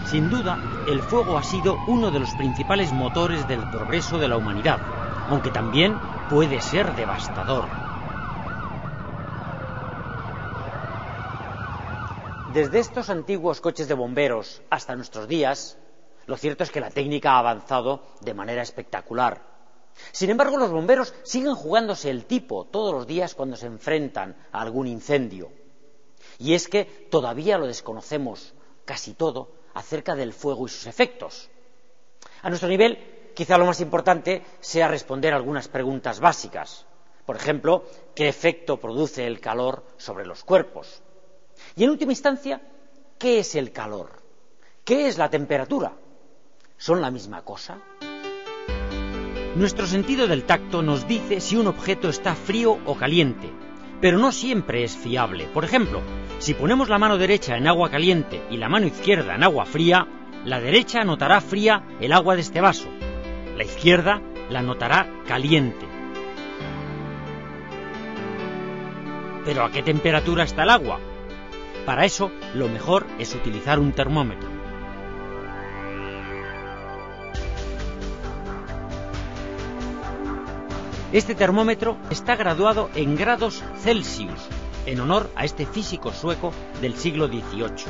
Sin duda, el fuego ha sido uno de los principales motores del progreso de la humanidad, aunque también puede ser devastador. Desde estos antiguos coches de bomberos hasta nuestros días, lo cierto es que la técnica ha avanzado de manera espectacular. Sin embargo, los bomberos siguen jugándose el tipo todos los días cuando se enfrentan a algún incendio. Y es que todavía lo desconocemos casi todo acerca del fuego y sus efectos. A nuestro nivel, quizá lo más importante sea responder algunas preguntas básicas. Por ejemplo, ¿qué efecto produce el calor sobre los cuerpos? Y en última instancia, ¿qué es el calor? ¿Qué es la temperatura? ¿Son la misma cosa? Nuestro sentido del tacto nos dice si un objeto está frío o caliente, pero no siempre es fiable. Por ejemplo, si ponemos la mano derecha en agua caliente y la mano izquierda en agua fría, la derecha notará fría el agua de este vaso, la izquierda la notará caliente. ¿Pero a qué temperatura está el agua? Para eso, lo mejor es utilizar un termómetro. Este termómetro está graduado en grados Celsius, en honor a este físico sueco del siglo XVIII.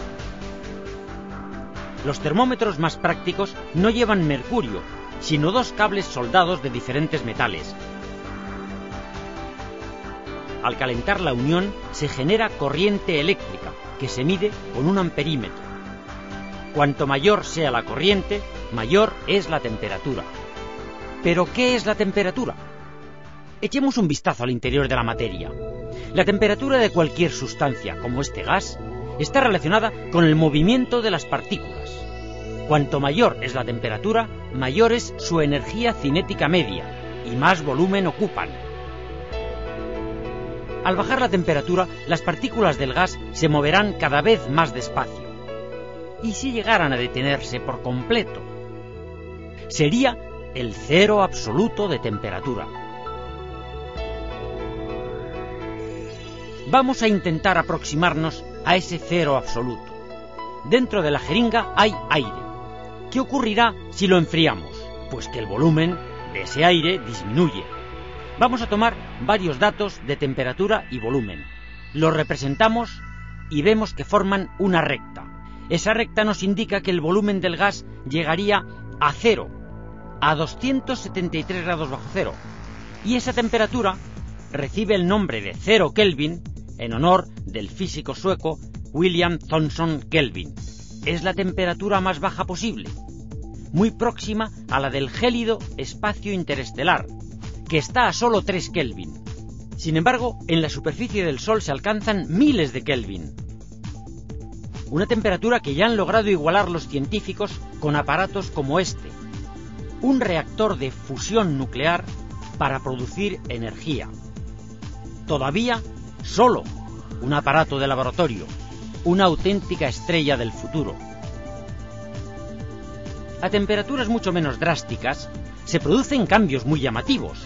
Los termómetros más prácticos no llevan mercurio, sino dos cables soldados de diferentes metales. Al calentar la unión se genera corriente eléctrica, que se mide con un amperímetro. Cuanto mayor sea la corriente, mayor es la temperatura. ¿Pero qué es la temperatura? Echemos un vistazo al interior de la materia. La temperatura de cualquier sustancia, como este gas, está relacionada con el movimiento de las partículas. Cuanto mayor es la temperatura, mayor es su energía cinética media y más volumen ocupan. Al bajar la temperatura, las partículas del gas se moverán cada vez más despacio. ¿Y si llegaran a detenerse por completo? Sería el cero absoluto de temperatura. Vamos a intentar aproximarnos a ese cero absoluto. Dentro de la jeringa hay aire. ¿Qué ocurrirá si lo enfriamos? Pues que el volumen de ese aire disminuye. Vamos a tomar varios datos de temperatura y volumen. Los representamos y vemos que forman una recta. Esa recta nos indica que el volumen del gas llegaría a cero, a 273 grados bajo cero. Y esa temperatura recibe el nombre de 0 Kelvin en honor del físico sueco William Thomson Kelvin. Es la temperatura más baja posible, muy próxima a la del gélido espacio interestelar, que está a solo 3 Kelvin. Sin embargo, en la superficie del Sol se alcanzan miles de Kelvin. Una temperatura que ya han logrado igualar los científicos con aparatos como este, un reactor de fusión nuclear para producir energía. Todavía solo un aparato de laboratorio, una auténtica estrella del futuro. A temperaturas mucho menos drásticas se producen cambios muy llamativos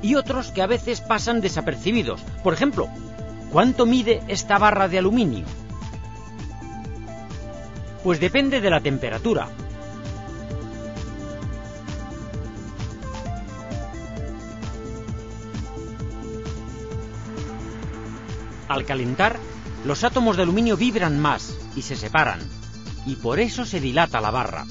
y otros que a veces pasan desapercibidos. Por ejemplo, ¿cuánto mide esta barra de aluminio? Pues depende de la temperatura. Al calentar, los átomos de aluminio vibran más y se separan, y por eso se dilata la barra.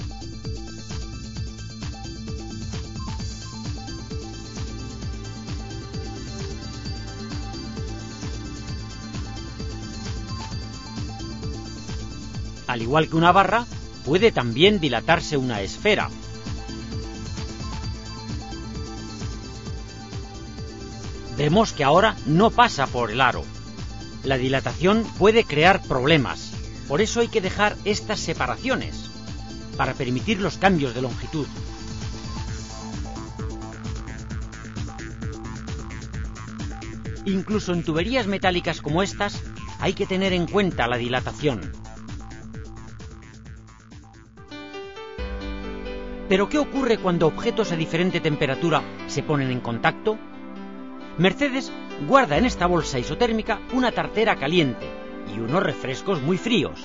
Al igual que una barra, puede también dilatarse una esfera. Vemos que ahora no pasa por el aro. La dilatación puede crear problemas, por eso hay que dejar estas separaciones, para permitir los cambios de longitud. Incluso en tuberías metálicas como estas, hay que tener en cuenta la dilatación. ¿Pero qué ocurre cuando objetos a diferente temperatura se ponen en contacto? Mercedes guarda en esta bolsa isotérmica una tartera caliente y unos refrescos muy fríos.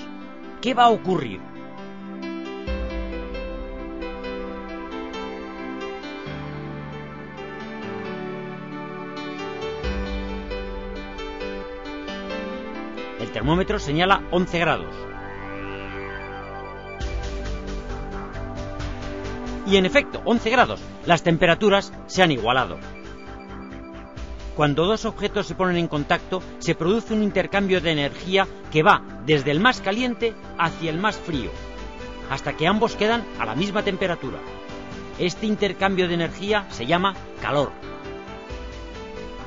¿Qué va a ocurrir? termómetro señala 11 grados. Y en efecto, 11 grados, las temperaturas se han igualado. Cuando dos objetos se ponen en contacto, se produce un intercambio de energía que va desde el más caliente hacia el más frío, hasta que ambos quedan a la misma temperatura. Este intercambio de energía se llama calor.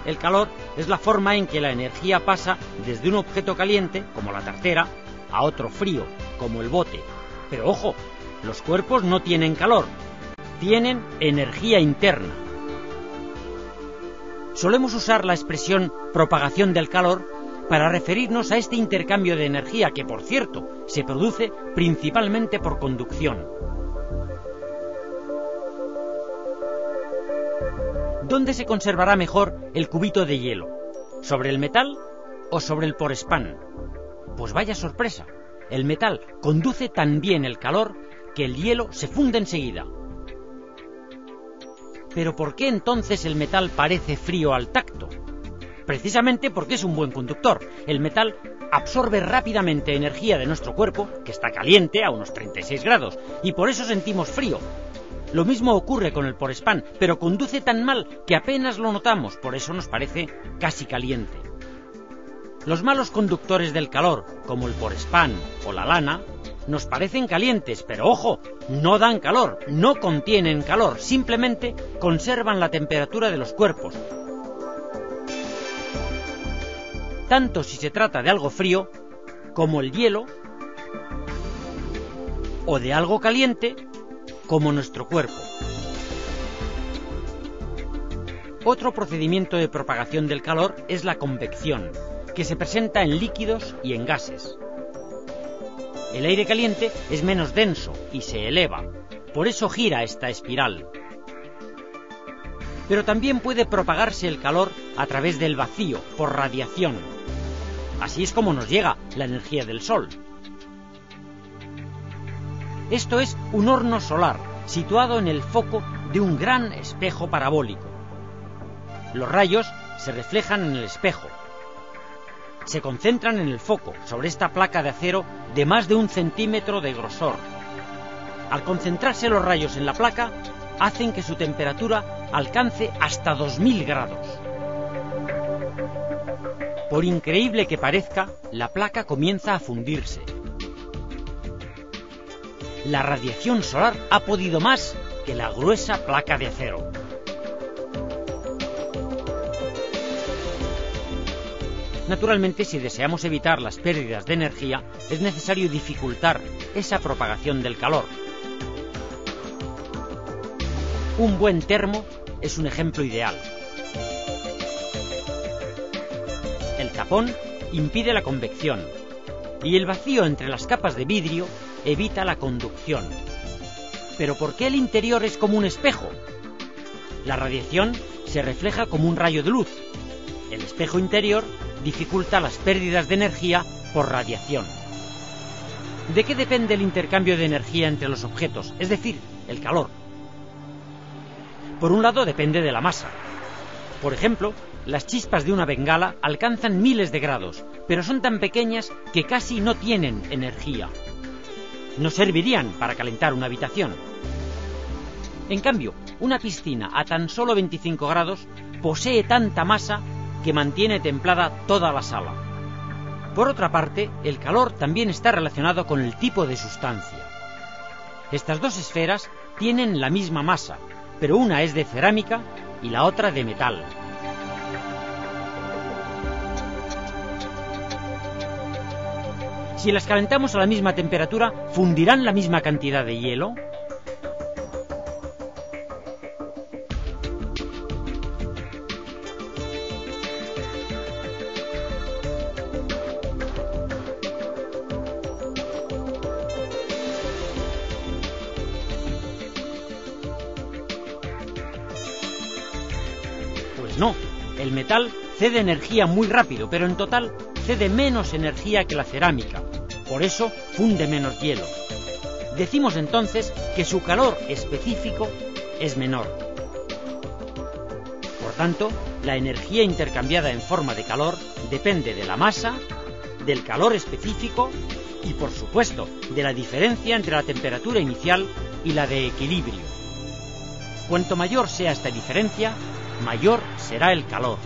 El calor es la forma en que la energía pasa desde un objeto caliente, como la tartera, a otro frío, como el bote. Pero ojo, los cuerpos no tienen calor, tienen energía interna. Solemos usar la expresión propagación del calor para referirnos a este intercambio de energía que, por cierto, se produce principalmente por conducción. ¿Dónde se conservará mejor el cubito de hielo? ¿Sobre el metal o sobre el porespán? Pues vaya sorpresa, el metal conduce tan bien el calor que el hielo se funde enseguida. ¿Pero por qué entonces el metal parece frío al tacto? Precisamente porque es un buen conductor. El metal absorbe rápidamente energía de nuestro cuerpo, que está caliente a unos 36 grados, y por eso sentimos frío. Lo mismo ocurre con el porespán, pero conduce tan mal que apenas lo notamos, por eso nos parece casi caliente. Los malos conductores del calor, como el porespán o la lana, nos parecen calientes, pero ojo, no dan calor, no contienen calor, simplemente conservan la temperatura de los cuerpos. Tanto si se trata de algo frío, como el hielo, o de algo caliente, como nuestro cuerpo. Otro procedimiento de propagación del calor es la convección, que se presenta en líquidos y en gases. El aire caliente es menos denso y se eleva, por eso gira esta espiral. Pero también puede propagarse el calor a través del vacío, por radiación. Así es como nos llega la energía del Sol. Esto es un horno solar, situado en el foco de un gran espejo parabólico. Los rayos se reflejan en el espejo. Se concentran en el foco, sobre esta placa de acero de más de 1 centímetro de grosor. Al concentrarse los rayos en la placa, hacen que su temperatura alcance hasta 2000 grados. Por increíble que parezca, la placa comienza a fundirse. La radiación solar ha podido más que la gruesa placa de acero. Naturalmente, si deseamos evitar las pérdidas de energía, es necesario dificultar esa propagación del calor. Un buen termo es un ejemplo ideal. El tapón impide la convección y el vacío entre las capas de vidrio evita la conducción. ¿Pero por qué el interior es como un espejo? La radiación se refleja como un rayo de luz. El espejo interior dificulta las pérdidas de energía por radiación. ¿De qué depende el intercambio de energía entre los objetos, es decir, el calor? Por un lado depende de la masa. Por ejemplo, las chispas de una bengala alcanzan miles de grados, pero son tan pequeñas que casi no tienen energía. No servirían para calentar una habitación. En cambio, una piscina a tan solo 25 grados posee tanta masa que mantiene templada toda la sala. Por otra parte, el calor también está relacionado con el tipo de sustancia. Estas dos esferas tienen la misma masa, pero una es de cerámica y la otra de metal. Si las calentamos a la misma temperatura, ¿fundirán la misma cantidad de hielo? Pues no, el metal cede energía muy rápido, pero en total cede menos energía que la cerámica. Por eso funde menos hielo. Decimos entonces que su calor específico es menor. Por tanto, la energía intercambiada en forma de calor depende de la masa, del calor específico y, por supuesto, de la diferencia entre la temperatura inicial y la de equilibrio. Cuanto mayor sea esta diferencia, mayor será el calor.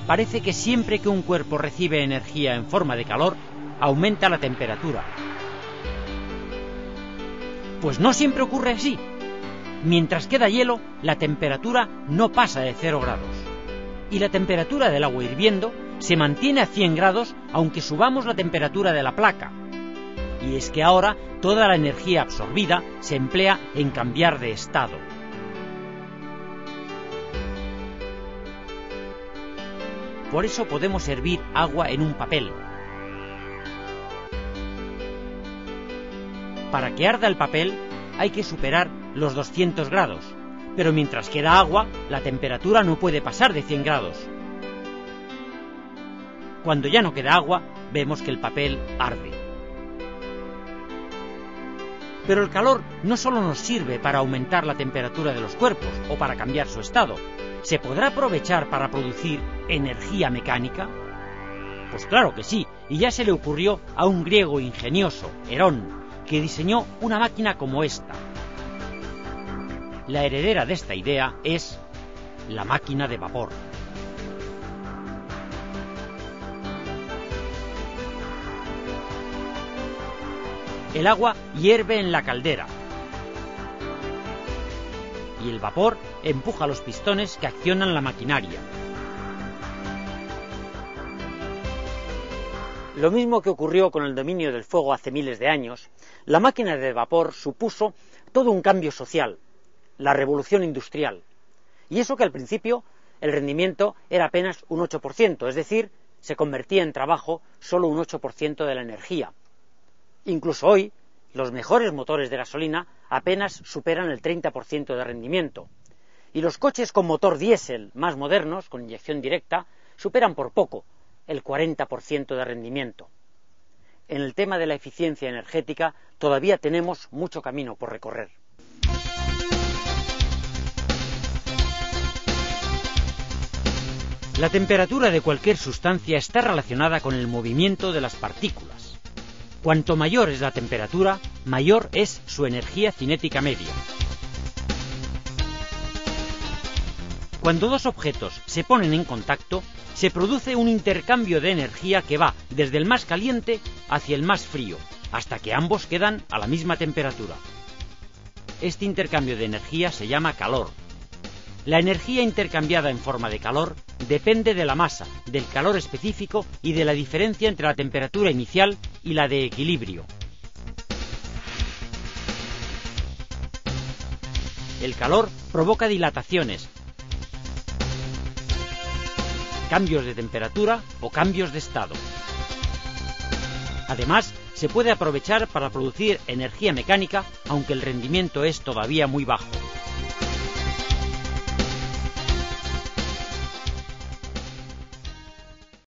Parece que siempre que un cuerpo recibe energía en forma de calor, aumenta la temperatura. Pues no siempre ocurre así. Mientras queda hielo, la temperatura no pasa de 0 grados. Y la temperatura del agua hirviendo se mantiene a 100 grados aunque subamos la temperatura de la placa. Y es que ahora toda la energía absorbida se emplea en cambiar de estado. Por eso podemos hervir agua en un papel. Para que arda el papel hay que superar los 200 grados, pero mientras queda agua, la temperatura no puede pasar de 100 grados. Cuando ya no queda agua, vemos que el papel arde. Pero el calor no solo nos sirve para aumentar la temperatura de los cuerpos o para cambiar su estado. ¿Se podrá aprovechar para producir energía mecánica? Pues claro que sí, y ya se le ocurrió a un griego ingenioso, Herón, que diseñó una máquina como esta. La heredera de esta idea es la máquina de vapor. El agua hierve en la caldera y el vapor empuja los pistones que accionan la maquinaria. Lo mismo que ocurrió con el dominio del fuego hace miles de años, la máquina de vapor supuso todo un cambio social, la revolución industrial. Y eso que al principio el rendimiento era apenas un 8%, es decir, se convertía en trabajo solo un 8% de la energía. Incluso hoy, los mejores motores de gasolina apenas superan el 30% de rendimiento. Y los coches con motor diésel más modernos, con inyección directa, superan por poco el 40% de rendimiento. En el tema de la eficiencia energética todavía tenemos mucho camino por recorrer. La temperatura de cualquier sustancia está relacionada con el movimiento de las partículas. Cuanto mayor es la temperatura, mayor es su energía cinética media. Cuando dos objetos se ponen en contacto, se produce un intercambio de energía que va desde el más caliente hacia el más frío, hasta que ambos quedan a la misma temperatura. Este intercambio de energía se llama calor. La energía intercambiada en forma de calor depende de la masa, del calor específico y de la diferencia entre la temperatura inicial y la de equilibrio. El calor provoca dilataciones, cambios de temperatura o cambios de estado. Además, se puede aprovechar para producir energía mecánica, aunque el rendimiento es todavía muy bajo.